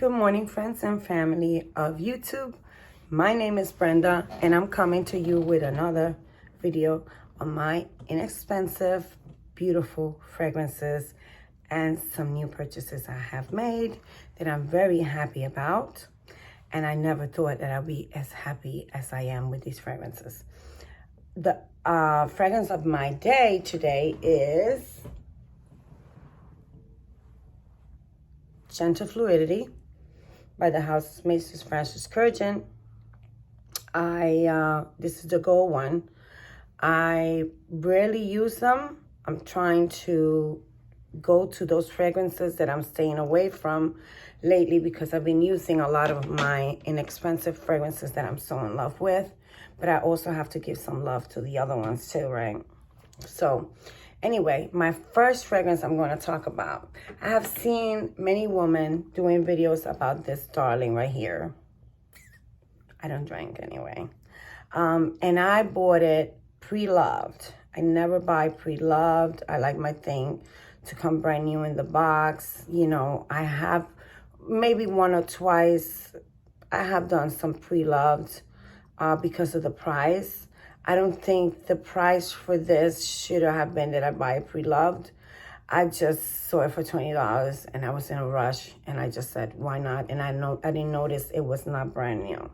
Good morning, friends and family of YouTube. My name is Brenda, and I'm coming to you with another video on my inexpensive, beautiful fragrances and some new purchases I have made that I'm very happy about. And I never thought that I'd be as happy as I am with these fragrances. The fragrance of my day today is Gentle Fluidity by the House Macy's Francis Kurkdjian. This is the gold one. I rarely use them. I'm trying to go to those fragrances that I'm staying away from lately because I've been using a lot of my inexpensive fragrances that I'm so in love with. But I also have to give some love to the other ones too, right? So anyway, my first fragrance I'm going to talk about. I have seen many women doing videos about this darling right here. I don't drink anyway. And I bought it pre-loved. I never buy pre-loved. I like my thing to come brand new in the box. You know, I have maybe one or twice. I have done some pre-loved because of the price. I don't think the price for this should have been that I buy it pre-loved. I just saw it for $20 and I was in a rush and I just said, why not? And I didn't notice it was not brand new.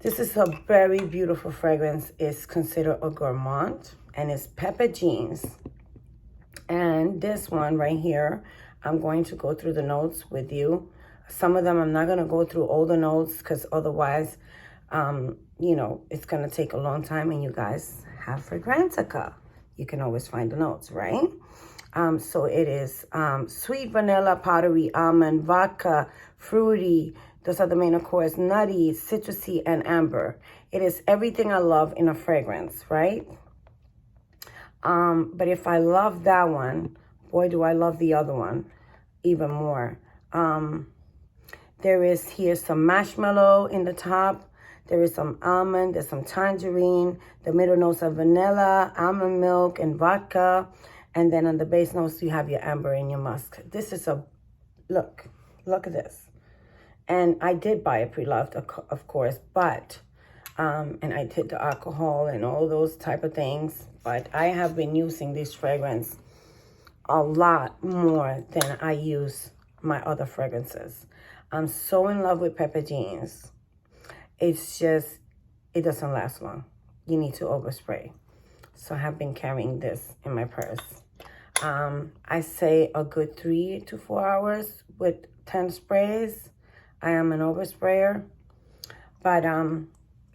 This is a very beautiful fragrance. It's considered a gourmand and it's pepper jeans. And this one right here, I'm going to go through the notes with you. Some of them I'm not going to go through all the notes because otherwise, you know, it's going to take a long time and you guys have Fragrantica. You can always find the notes, right? So it is sweet vanilla, powdery, almond, vodka, fruity. Those are the main accords, nutty, citrusy, and amber. It is everything I love in a fragrance, right? But if I love that one, boy, do I love the other one even more. There is here some marshmallow in the top. There is some almond, there's some tangerine. The middle notes are vanilla, almond milk, and vodka. And then on the base notes, you have your amber and your musk. This is a, look at this. And I did buy it pre-loved, of course, but, and I did the alcohol and all those type of things. But I have been using this fragrance a lot more than I use my other fragrances. I'm so in love with pepper jeans. It's just, it doesn't last long. You need to overspray. So I have been carrying this in my purse. I say a good 3 to 4 hours with 10 sprays. I am an oversprayer, but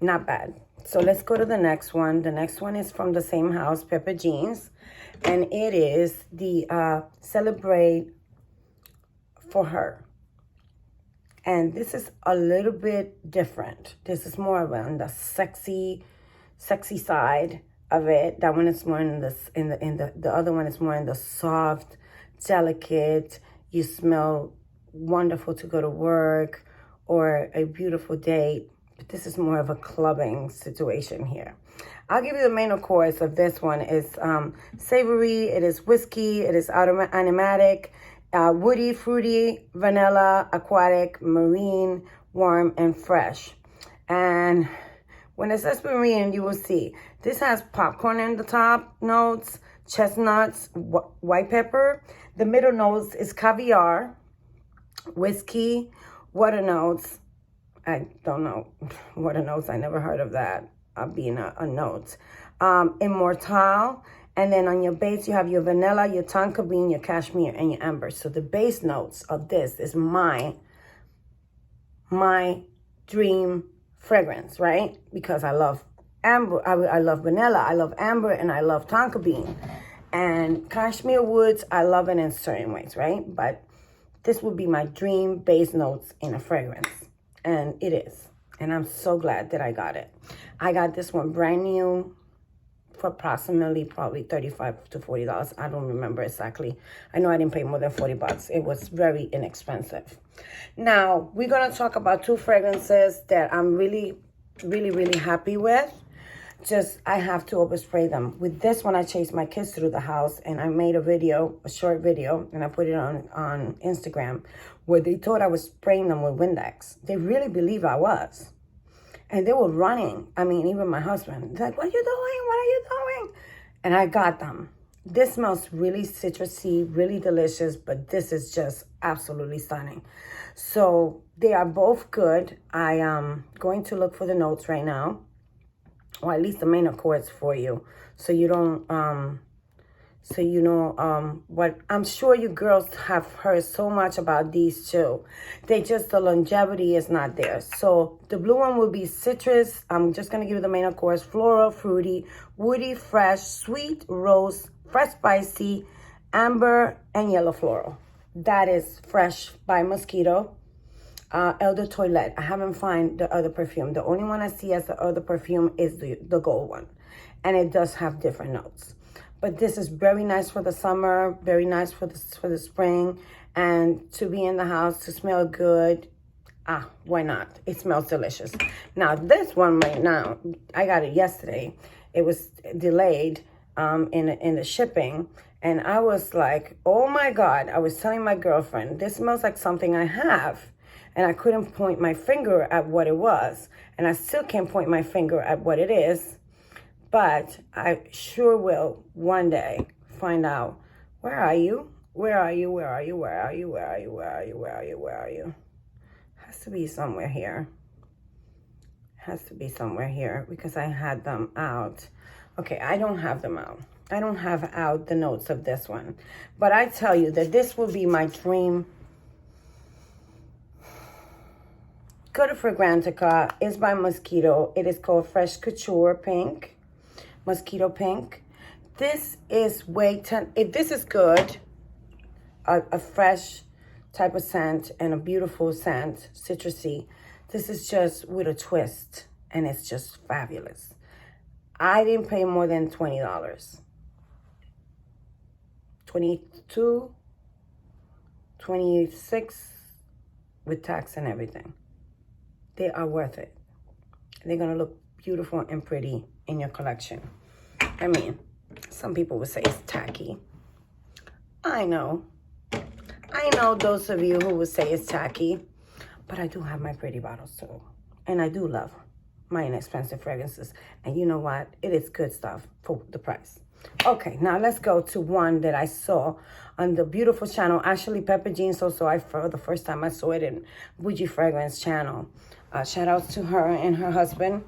not bad. So let's go to the next one. The next one is from the same house, Pepper Jeans. And it is the Celebrate for Her. And this is a little bit different. This is more on the sexy side of it. That one is more in the other one is more in the soft, delicate. You smell wonderful to go to work or a beautiful date. But this is more of a clubbing situation here. I'll give you the main accords of this one. Is savory, it is whiskey, it is aromatic, woody, fruity, vanilla, aquatic, marine, warm, and fresh. And when it says marine, you will see this has popcorn in the top notes, chestnuts, white pepper. The middle notes is caviar, whiskey, water notes. I don't know water notes. I never heard of that being a note. Immortale. And then on your base, you have your vanilla, your tonka bean, your cashmere, and your amber. So the base notes of this is my dream fragrance, right? Because I love amber, I love vanilla, I love amber, and I love tonka bean. And cashmere woods, I love it in certain ways, right? But this would be my dream base notes in a fragrance. And it is. And I'm so glad that I got it. I got this one brand new for approximately probably $35 to $40. I don't remember exactly. I know I didn't pay more than $40. It was very inexpensive. Now, we're going to talk about two fragrances that I'm really happy with. just, I have to overspray them. With this one, I chased my kids through the house, and I made a video, a short video, and I put it on Instagram, where they thought I was spraying them with Windex. They really believe I was. And they were running. I mean, even my husband. They're like, what are you doing? What are you doing? And I got them. This smells really citrusy, really delicious, but this is just absolutely stunning. So they are both good. I am going to look for the notes right now, or at least the main accords for you, so you don't, so you know what. I'm sure you girls have heard so much about these too. The longevity is not there. So the blue one will be citrus. I'm just gonna give you the main accords: floral, fruity, woody, fresh, sweet, rose, fresh, spicy, amber, and yellow floral. That is Fresh by Mosquito. Eau de Toilette. I haven't found the other perfume. The only one I see as the other perfume is the gold one. And it does have different notes. But this is very nice for the summer, very nice for the spring. And to be in the house, to smell good, why not? It smells delicious. Now, this one right now, I got it yesterday. It was delayed in the shipping. And I was like, oh my God. I was telling my girlfriend, this smells like something I have. And I couldn't point my finger at what it was. And I still can't point my finger at what it is. But I sure will one day find out. Where are you? Where are you? Where are you? Where are you? Where are you? Where are you? Where are you? Where are you? Has to be somewhere here. Has to be somewhere here because I had them out. Okay, I don't have them out. I don't have out the notes of this one. But I tell you that this will be my dream. Go to Fragrantica. It's by Mosquito. It is called Fresh Couture Pink. Mosquito Pink. This is if this is good, a fresh type of scent and a beautiful scent, citrusy. This is just with a twist, and it's just fabulous. I didn't pay more than $20. 22, 26 with tax and everything. They are worth it. They're gonna look beautiful and pretty in your collection. I mean, some people would say it's tacky. I know those of you who would say it's tacky, but I do have my pretty bottles too. And I do love my inexpensive fragrances. And you know what? It is good stuff for the price. Okay, now let's go to one that I saw on the beautiful channel, Ashley Pepper Jean. So I, for the first time, I saw it in Bougie Fragrance channel. Shout out to her and her husband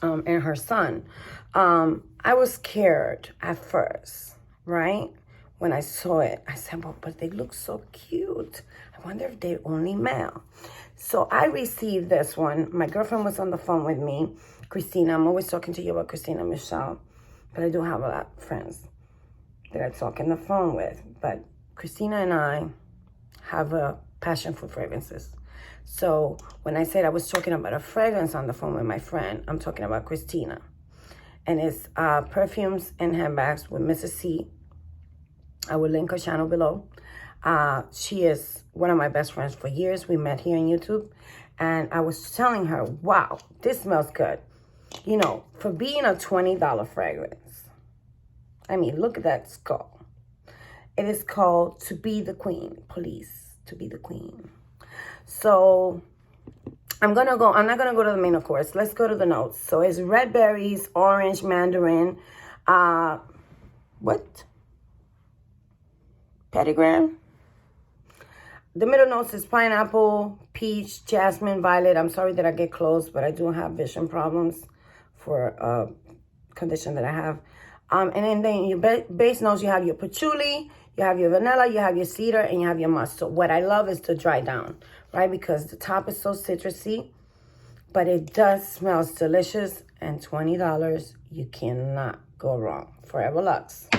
and her son. I was scared at first, right? When I saw it, I said, well, but they look so cute. I wonder if they're only male. So I received this one. My girlfriend was on the phone with me. Christina, I'm always talking to you about Christina Michelle. But I do have a lot of friends that I talk on the phone with. But Christina and I have a passion for fragrances. So when I said I was talking about a fragrance on the phone with my friend, I'm talking about Christina. And it's perfumes and handbags with Mrs. C. I will link her channel below. She is one of my best friends for years. We met here on YouTube. And I was telling her, wow, this smells good. You know, for being a $20 fragrance. I mean, look at that skull. It is called To Be the Queen. Police. To Be the Queen. So I'm not gonna go to the main, of course. Let's go to the notes. So it's red berries, orange, mandarin, Petitgram. The middle notes is pineapple, peach, jasmine, violet. I'm sorry that I get close, but I do have vision problems for a condition that I have. And then your base notes, you have your patchouli, you have your vanilla, you have your cedar, and you have your musk. So what I love is to dry down, right? Because the top is so citrusy, but it does smell delicious. And $20, you cannot go wrong. Forever Luxe.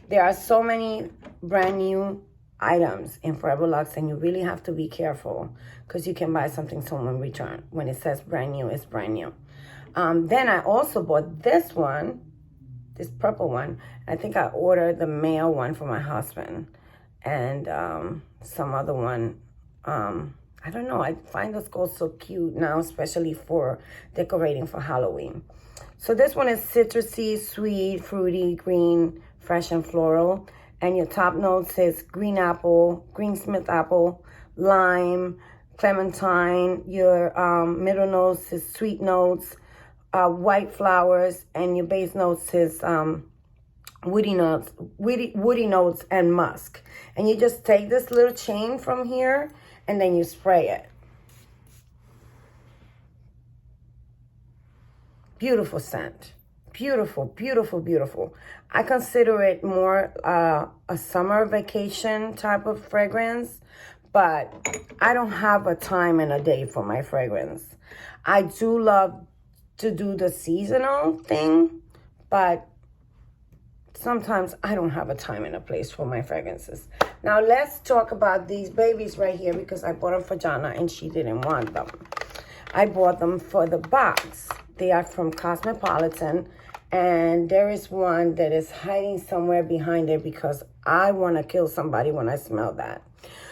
There are so many brand new items in Forever Luxe, and you really have to be careful because you can buy something someone return. When it says brand new, it's brand new. Then I also bought this one, this purple one. I think I ordered the male one for my husband, and some other one. I I don't know. I find those gold so cute now, especially for decorating for Halloween. So this one is citrusy, sweet, fruity, green, fresh, and floral. And your top notes is green apple, greensmith apple, lime, clementine. Your middle notes is sweet notes, white flowers, and your base notes is woody notes, and musk. And you just take this little chain from here, and then you spray it. Beautiful scent. Beautiful, beautiful, beautiful. I consider it more a summer vacation type of fragrance, but I don't have a time and a day for my fragrance. I do love to do the seasonal thing, but sometimes I don't have a time and a place for my fragrances. Now let's talk about these babies right here, because I bought them for Jana and she didn't want them. I bought them for the box. They are from Cosmopolitan, and there is one that is hiding somewhere behind it because I want to kill somebody when I smell that.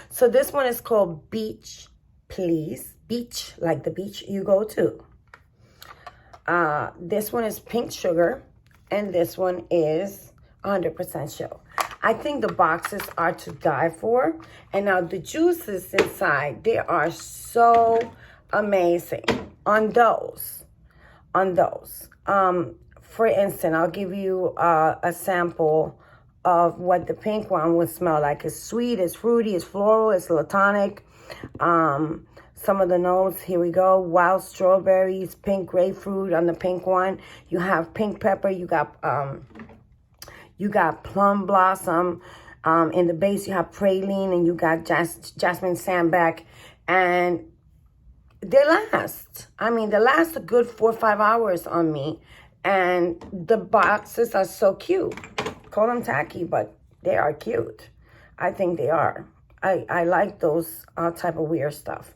So this one is called Beach Please. Beach, like the beach you go to. This one is Pink Sugar, and this one is 100% Chill. I think the boxes are to die for. And now the juices inside, they are so amazing on those. For instance, I'll give you a sample of what the pink one would smell like. It's sweet, it's fruity, it's floral, it's latonic. Some of the notes, here we go. Wild strawberries, pink grapefruit on the pink one. You have pink pepper, you got plum blossom. In the base, you have praline, and you got jasmine sandback. And they last. I mean, they last a good 4 or 5 hours on me. And the boxes are so cute. Call them tacky, but they are cute. I think they are. I like those type of weird stuff.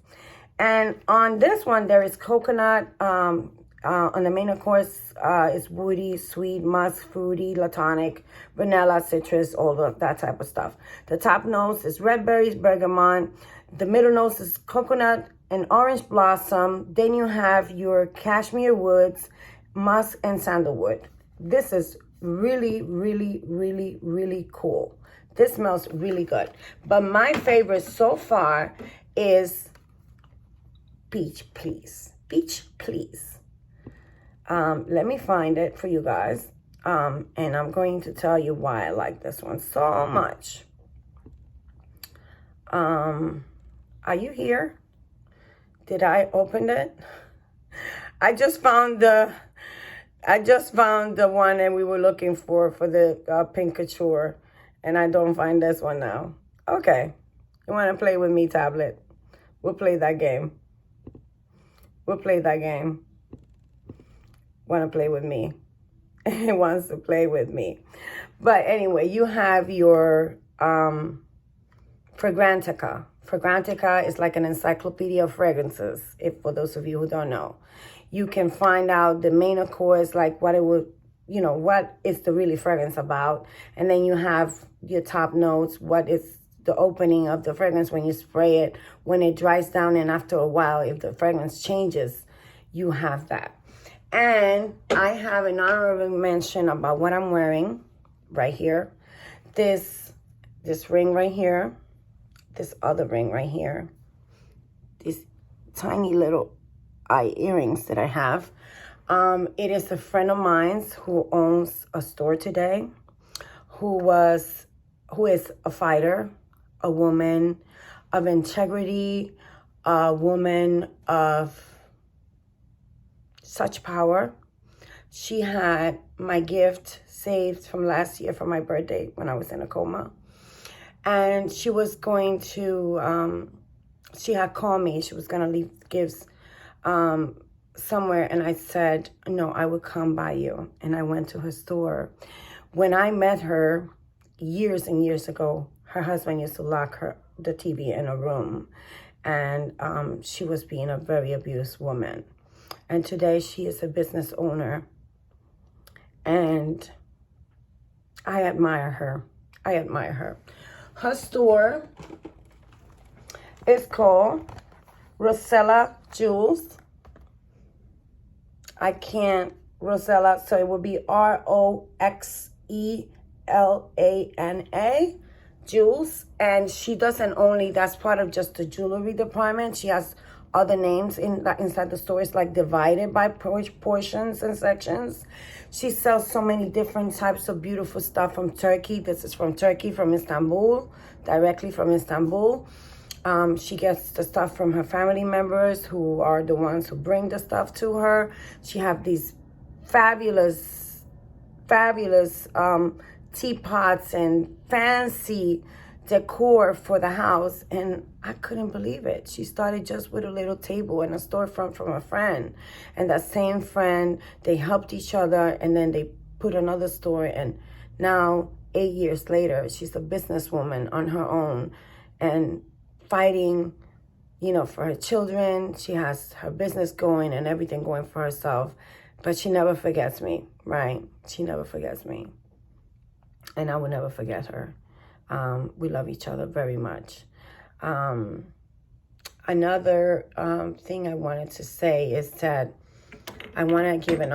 And on this one, there is coconut. On the main, of course, is woody, sweet, musk, fruity, latonic, vanilla, citrus, all of that type of stuff. The top notes is red berries, bergamot. The middle notes is coconut and orange blossom. Then you have your cashmere woods, musk, and sandalwood. This is really, really, really, really cool. This smells really good. But my favorite so far is Beach Please. Beach Please. Let me find it for you guys. And I'm going to tell you why I like this one so much. Are you here? Did I open it? I just found the one that we were looking for the pink couture, and I don't find this one now. Okay, you want to play with me, tablet? We'll play that game. Want to play with me? It wants to play with me. But anyway, you have your Fragrantica. Fragrantica is like an encyclopedia of fragrances, if for those of you who don't know. You can find out the main accords, like what it would, what is the really fragrance about. And then you have your top notes, what is the opening of the fragrance when you spray it, when it dries down, and after a while, if the fragrance changes, you have that. And I have an honorable mention about what I'm wearing right here. This ring right here. This other ring right here. These tiny little eye earrings that I have. It is a friend of mine who owns a store today, who is a fighter, a woman of integrity, a woman of such power. She had my gift saved from last year for my birthday when I was in a coma. And she was going to, she had called me. She was going to leave gifts somewhere. And I said, no, I would come by you. And I went to her store. When I met her years and years ago, her husband used to lock the TV in a room. And she was being a very abused woman. And today she is a business owner. And I admire her. Her store is called Roxela jewels. I can't, Roxela, so it would be Roxelana jewels. And she doesn't only, that's part of just the jewelry department. She has other names inside the store. It's like divided by portions and sections. She sells so many different types of beautiful stuff from Turkey. This is from Turkey, from Istanbul, directly from Istanbul. She gets the stuff from her family members, who are the ones who bring the stuff to her. She have these fabulous teapots and fancy decor for the house, and I couldn't believe it. She started just with a little table and a storefront from a friend, and that same friend, they helped each other, and then they put another store, and now 8 years later, she's a businesswoman on her own and fighting, you know, for her children. She has her business going and everything going for herself, but she never forgets me, right? She never forgets me, and I will never forget her. We love each other very much. Another thing I wanted to say is that I want to give an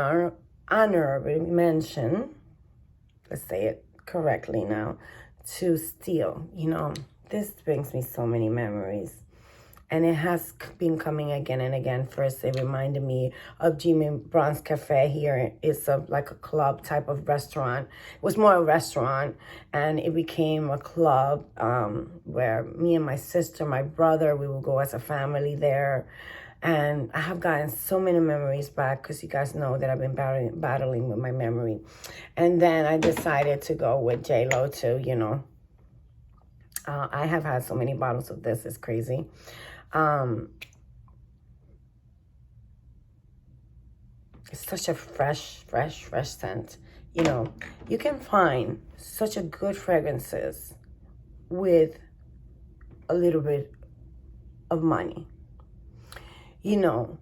honorable mention, let's say it correctly now, to Steel. You know, this brings me so many memories. And it has been coming again and again. First, it reminded me of Jimmy Brown's Cafe here. It's like a club type of restaurant. It was more a restaurant, and it became a club where me and my sister, my brother, we would go as a family there. And I have gotten so many memories back, because you guys know that I've been battling with my memory. And then I decided to go with J-Lo too, you know. I have had so many bottles of this, it's crazy. It's such a fresh scent. You know, you can find such a good fragrances with a little bit of money. You know,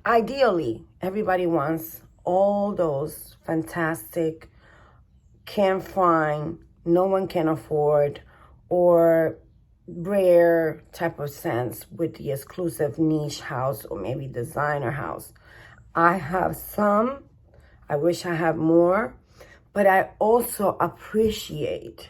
ideally, everybody wants all those fantastic, can't find, no one can afford, or rare type of scents with the exclusive niche house or maybe designer house. I have some. I wish I had more, but I also appreciate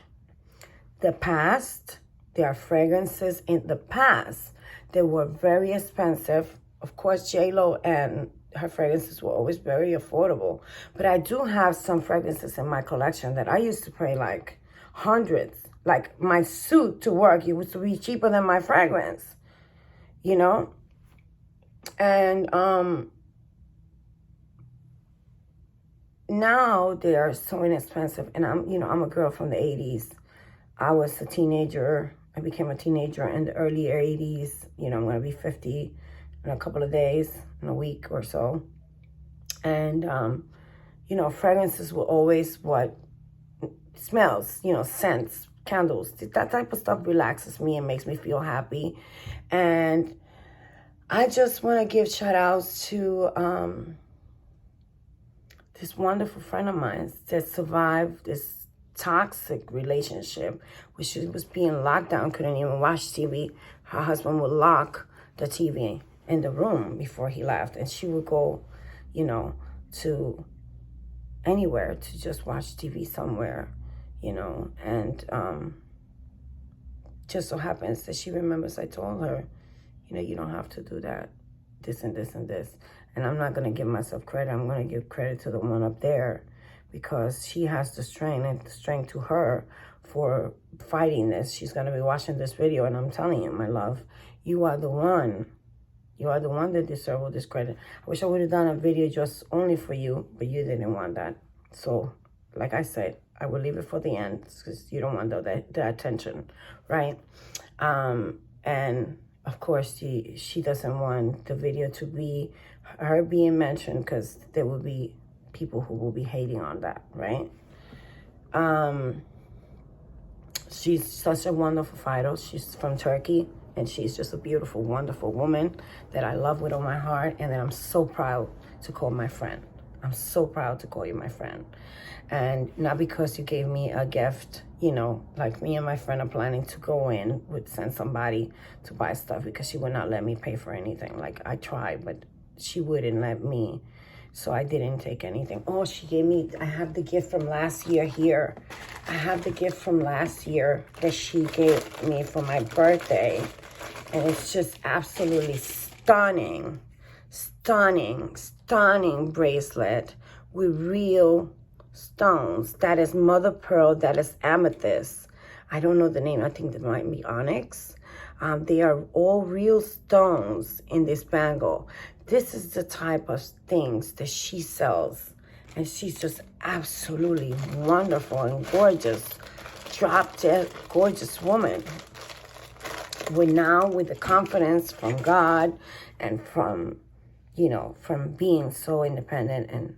the past. There are fragrances in the past that were very expensive. Of course, J-Lo and her fragrances were always very affordable, but I do have some fragrances in my collection that I used to pay like hundreds. Like my suit to work, it was to be cheaper than my fragrance, you know? And now they are so inexpensive. And I'm a girl from the 80s. I was a teenager. I became a teenager in the early 80s. You know, I'm gonna be 50 in a couple of days, in a week or so. And, you know, fragrances were always what smells, you know, scents, candles. That type of stuff relaxes me and makes me feel happy. And I just want to give shout outs to this wonderful friend of mine that survived this toxic relationship, where she was being locked down, couldn't even watch TV. Her husband would lock the TV in the room before he left, and she would go, you know, to anywhere to just watch TV somewhere, you know. And just so happens that she remembers I told her, you know, you don't have to do that, this and this and this. And I'm not going to give myself credit. I'm going to give credit to the one up there, because she has the strength, and the strength to her for fighting this. She's going to be watching this video, and I'm telling you, my love, you are the one. You are the one that deserves all this credit. I wish I would have done a video just only for you, but you didn't want that. So, like I said, I will leave it for the end, because you don't want the attention, right? And of course, she doesn't want the video to be her being mentioned, because there will be people who will be hating on that, right? She's such a wonderful fighter. She's from Turkey, and she's just a beautiful, wonderful woman that I love with all my heart, and that I'm so proud to call my friend. I'm so proud to call you my friend. And not because you gave me a gift, you know, like me and my friend are planning to go in, would send somebody to buy stuff because she would not let me pay for anything. Like, I tried, but she wouldn't let me. So I didn't take anything. Oh, she gave me, I have the gift from last year here. I have the gift from last year that she gave me for my birthday. And it's just absolutely stunning, stunning, stunning bracelet with real stones. That is mother pearl, that is amethyst. I don't know the name. I think that might be onyx. They are all real stones in this bangle. This is the type of things that she sells. And she's just absolutely wonderful and gorgeous. Drop dead gorgeous woman. With the confidence from God and from, you know, from being so independent. And,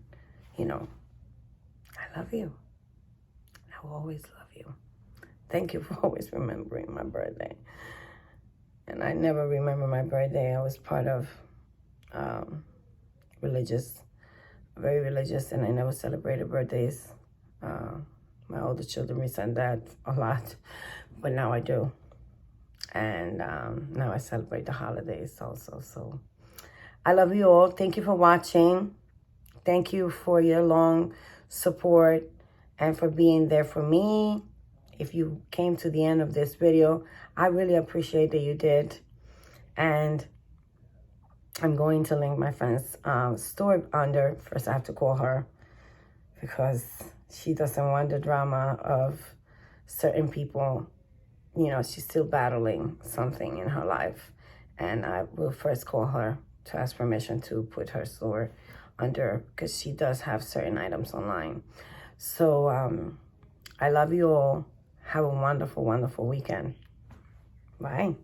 you know, I love you. I will always love you. Thank you for always remembering my birthday. And I never remember my birthday. I was part of very religious, and I never celebrated birthdays. My older children resent that a lot, but now I do. And now I celebrate the holidays also. So I love you all. Thank you for watching. Thank you for your long support and for being there for me. If you came to the end of this video, I really appreciate that you did. And I'm going to link my friend's store under. First, I have to call her because she doesn't want the drama of certain people. You know, she's still battling something in her life. And I will first call her to ask permission to put her store under, because she does have certain items online. So I love you all. Have a wonderful, wonderful weekend. Bye.